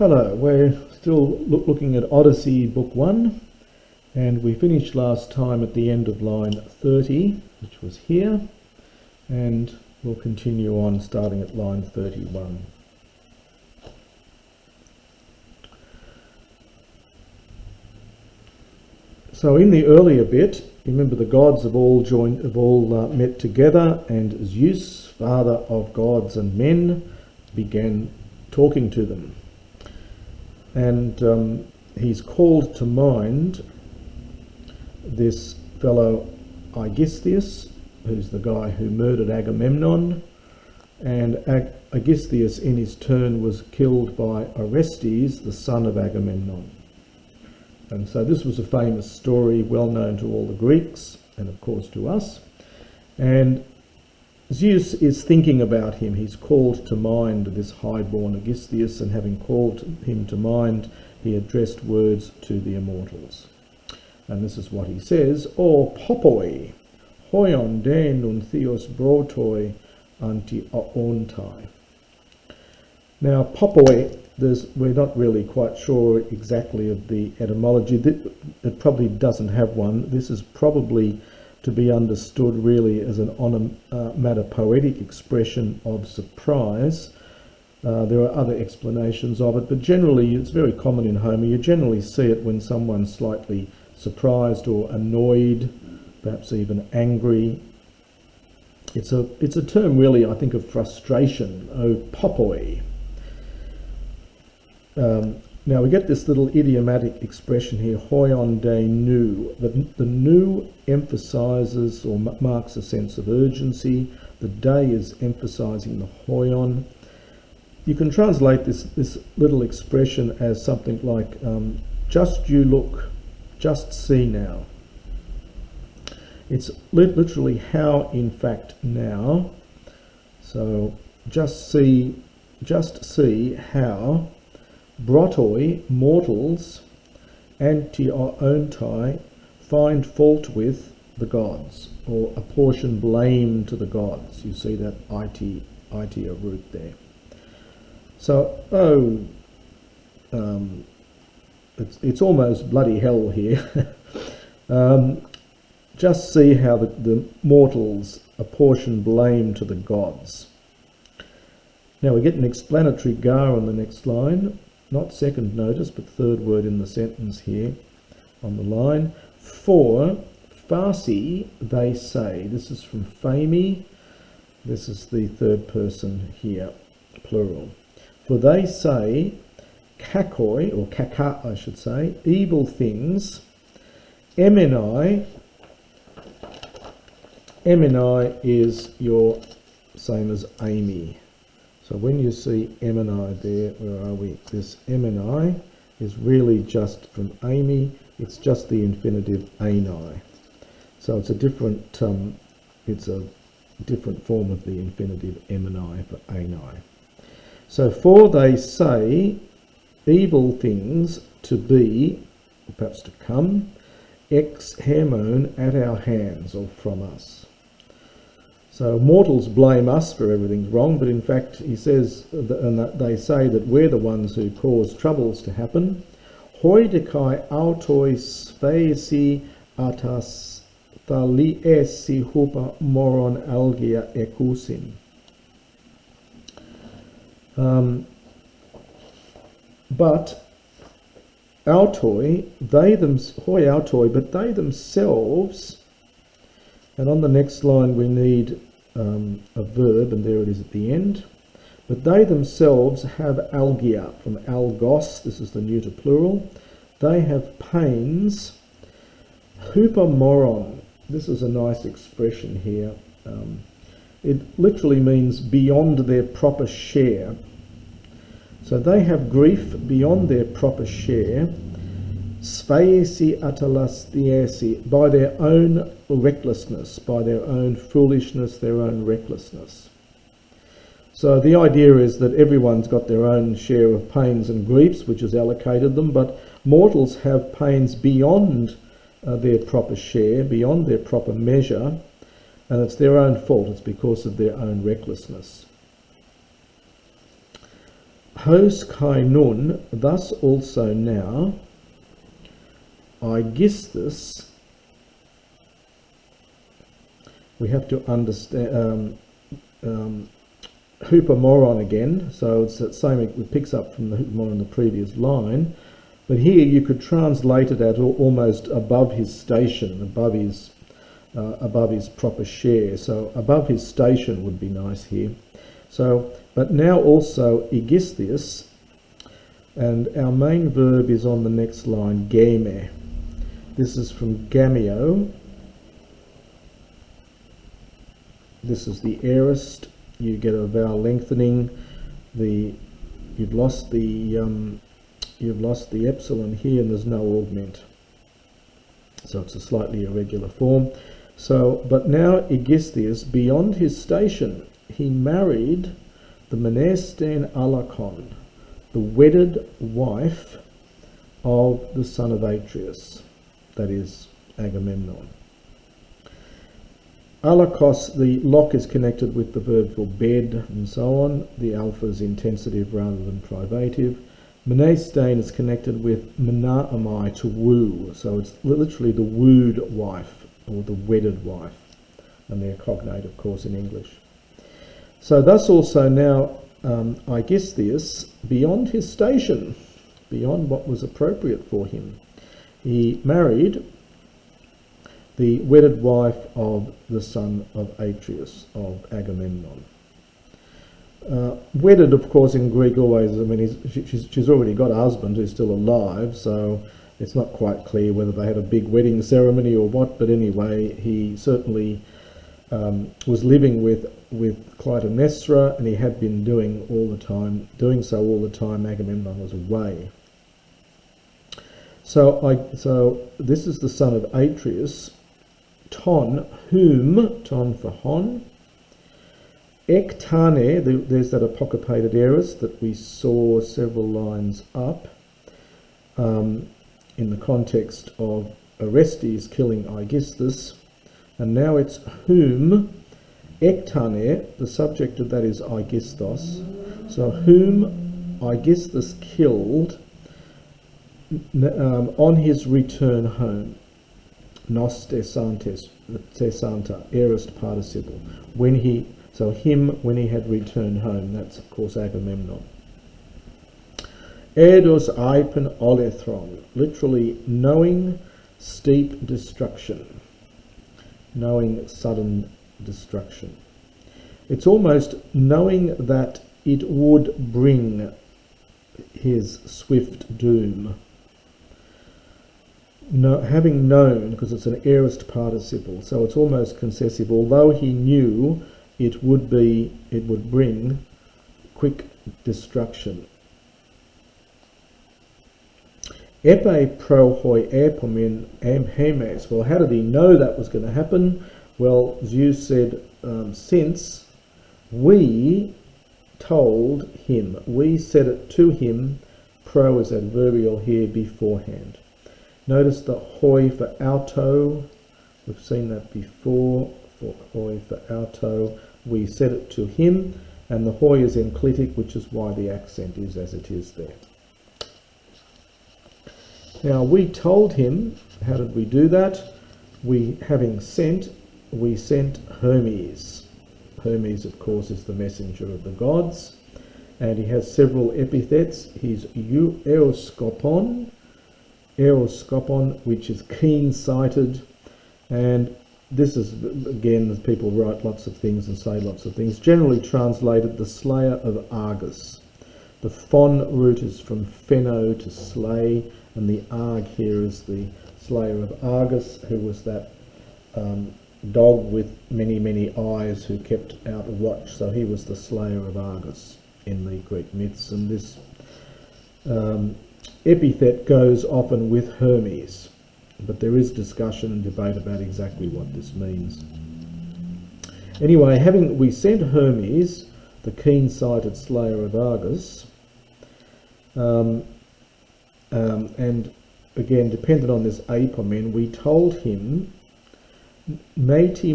Hello, we're still looking at Odyssey Book 1, and we finished last time at the end of line 30, which was here, and we'll continue on starting at line 31. So in the earlier bit, remember the gods have all met together, and Zeus, father of gods and men, began talking to them. And he's called to mind this fellow Aigisthos, who's the guy who murdered Agamemnon, and Aigisthos in his turn was killed by Orestes, the son of Agamemnon. And so this was a famous story, well known to all the Greeks, and of course to us. And Zeus is thinking about him. He's called to mind this high-born Aigisthos, and having called him to mind, he addressed words to the Immortals. And this is what he says: "O popoi, hoion de nun theos brotoi anti aontai." Now, popoi, we're not really quite sure exactly of the etymology. It probably doesn't have one. This is probably to be understood really as an onomatopoetic expression of surprise. There are other explanations of it, but generally it's very common in Homer. You generally see it when someone's slightly surprised or annoyed, perhaps even angry. It's a term really, I think, of frustration. O popoi. Now we get this little idiomatic expression here, hoion de nu. The nu emphasises or marks a sense of urgency. The de is emphasising the hoion. You can translate this little expression as something like, just you look, just see now. It's literally how, in fact, now. So just see how brotoi, mortals, anti-aontai, find fault with the gods, or apportion blame to the gods. You see that itia root there. So, it's almost bloody hell here. Just see how the mortals apportion blame to the gods. Now we get an explanatory gar on the next line. Not second notice, but third word in the sentence here on the line. For farsi, they say. This is from fami. This is the third person here, plural. For they say, kakoi, or kaka I should say, evil things. Emenai is your same as Amy. So when you see Emenai there, where are we? This Emenai is really just from Amy. It's just the infinitive Anai. So it's a different form of the infinitive Emenai for Anai. So for they say evil things to be, or perhaps to come, ex Hermes at our hands, or from us. So mortals blame us for everything's wrong, but in fact he says, and they say that we're the ones who cause troubles to happen. Hoi dekai autoi sphaesi atas thaliesi hupa moron algia ekusin. But autoi, hoi autoi, but they themselves. And on the next line we need a verb, and there it is at the end. But they themselves have algia, from algos, this is the neuter plural. They have pains. Hupamoron, this is a nice expression here. It literally means beyond their proper share. So they have grief beyond their proper share. Sphaesi atalastheesi, by their own recklessness, by their own foolishness, their own recklessness. So the idea is that everyone's got their own share of pains and griefs, which is allocated them, but mortals have pains beyond their proper share, beyond their proper measure, and it's their own fault. It's because of their own recklessness. Hos kai nun, thus also now, Aigisthos, we have to understand hupomoron again, so it's the same, it picks up from the hupomoron in the previous line, but here you could translate it as almost above his station, above his proper share. So above his station would be nice here. So, but now also Aigisthos, and our main verb is on the next line, game. This is from gameo. This is the aorist. You get a vowel lengthening. You've lost the epsilon here, and there's no augment. So it's a slightly irregular form. So, but now Aigisthos, beyond his station, he married the Menesten Alakon, the wedded wife of the son of Atreus, that is Agamemnon. Alakos, the lock is connected with the verb for bed and so on. The alpha is intensitive rather than privative. Menesten is connected with menaamai, to woo, so it's literally the wooed wife or the wedded wife, and they're cognate, of course, in English. So thus also now Aigisthos, beyond his station, beyond what was appropriate for him, he married the wedded wife of the son of Atreus, of Agamemnon. Wedded, of course, in Greek always, I mean, she's already got a husband who's still alive, so it's not quite clear whether they had a big wedding ceremony or what, but anyway, he certainly was living with Clytemnestra, and he had been doing so all the time Agamemnon was away. So this is the son of Atreus, ton for hon, ektane, there's that apocrypated aorist that we saw several lines up in the context of Orestes killing Aigisthos, and now it's whom, ektane, the subject of that is Aigisthos, so whom Aigisthos killed on his return home. Nos tesanta, aorist participle. When he had returned home. That's of course Agamemnon. Eidos aipen olethron, literally knowing steep destruction, knowing sudden destruction. It's almost knowing that it would bring his swift doom. Having known, because it's an aorist participle, so it's almost concessive, although he knew it would bring quick destruction. Epe pro hoi epomin am Hermes. Well, how did he know that was going to happen? Well, Zeus said, since we told him, we said it to him, pro is adverbial here, beforehand. Notice the hoi for auto, we've seen that before, for hoi for auto, we said it to him, and the hoi is enclitic, which is why the accent is as it is there. Now we told him, how did we do that? We sent Hermes. Hermes, of course, is the messenger of the gods, and he has several epithets. He's Eoskopon, which is keen-sighted, and this is, again, people write lots of things and say lots of things, generally translated the slayer of Argus. The fon root is from pheno, to slay, and the arg here is the slayer of Argus, who was that dog with many, many eyes who kept out a watch. So he was the slayer of Argus in the Greek myths, and this epithet goes often with Hermes, but there is discussion and debate about exactly what this means. Anyway, we sent Hermes, the keen-sighted slayer of Argus, and again, dependent on this apomen, we told him, matey,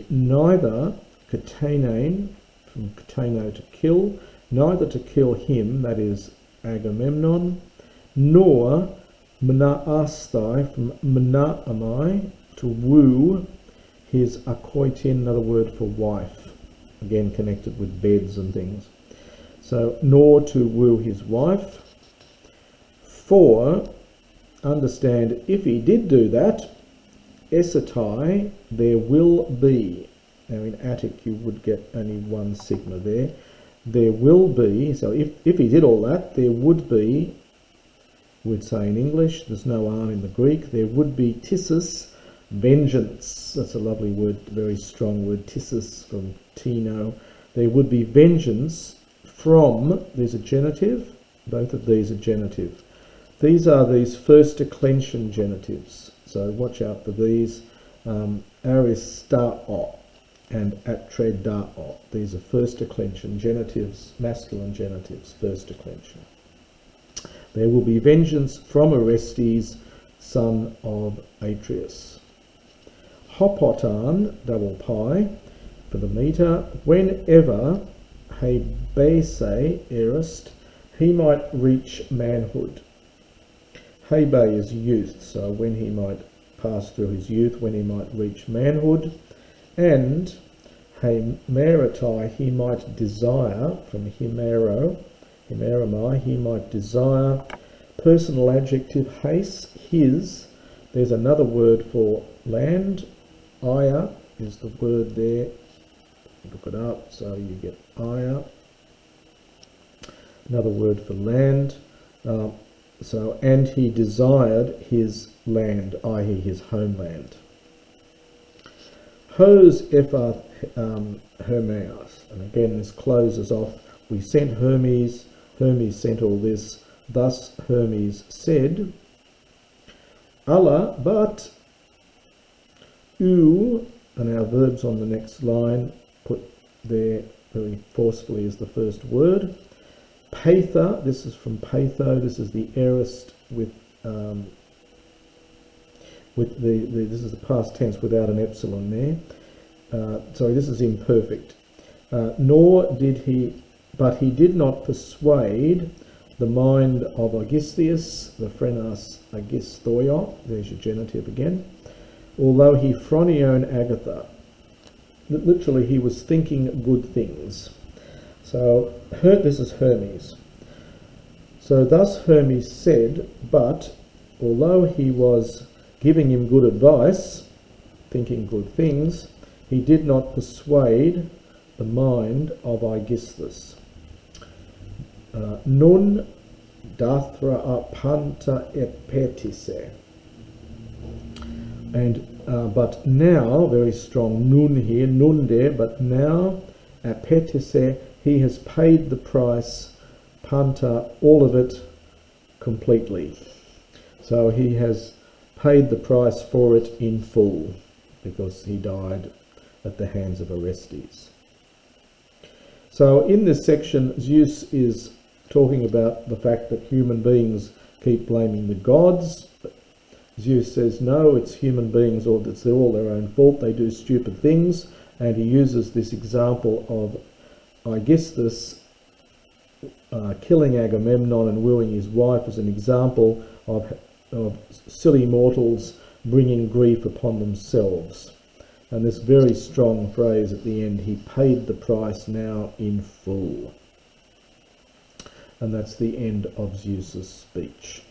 neither katenain, from kateno to kill, neither to kill him, that is Agamemnon, nor Mnaasthai from Mnaamai, to woo his Akoitin, another word for wife, again connected with beds and things. So, nor to woo his wife. For, understand, if he did do that, Esatai, there will be. Now in Attic you would get only one sigma there. There will be, so if he did all that, there would be, we'd say in English, there's no R in the Greek, there would be tissus, vengeance. That's a lovely word, very strong word, tissus from Tino. There would be vengeance from, there's a genitive, both of these are genitive. These are these first declension genitives, so watch out for these. Aristao and atredao. These are first declension genitives, masculine genitives, first declension. There will be vengeance from Orestes, son of Atreus. Hopotan, double pi, for the meter, whenever Hebese erist, he might reach manhood. Hebe is youth, so when he might pass through his youth, when he might reach manhood. And Hemeratai, he might desire, from Hemeramai, he might desire. Personal adjective, haste, his. There's another word for land. Aya is the word there. Look it up, so you get Aya. Another word for land. So, and he desired his land, i.e. his homeland. Hos Ephath Hermes. And again, this closes off. We sent Hermes. Hermes sent all this. Thus Hermes said, Allah, but u, and our verbs on the next line, put there very forcefully is the first word. Patha, this is from patho, this is the aorist with this is the past tense without an epsilon there. Sorry, this is imperfect. Nor did he, but he did not persuade the mind of Aigisthos, the phrenas Aigisthoi, there's your genitive again, although he phronion agatha. Literally, he was thinking good things. So, this is Hermes. So, thus Hermes said, but although he was giving him good advice, thinking good things, he did not persuade the mind of Aigisthos. Nun dathra apanta epetise. And but now, very strong nun here, nun there, but now apetise, he has paid the price, panta, all of it, completely. So he has paid the price for it in full, because he died at the hands of Orestes. So in this section, Zeus is talking about the fact that human beings keep blaming the gods. Zeus says, no, it's human beings, or it's all their own fault, they do stupid things, and he uses this example of Aigisthos killing Agamemnon and wooing his wife as an example of silly mortals bringing grief upon themselves. And this very strong phrase at the end, he paid the price now in full. And that's the end of Zeus's speech.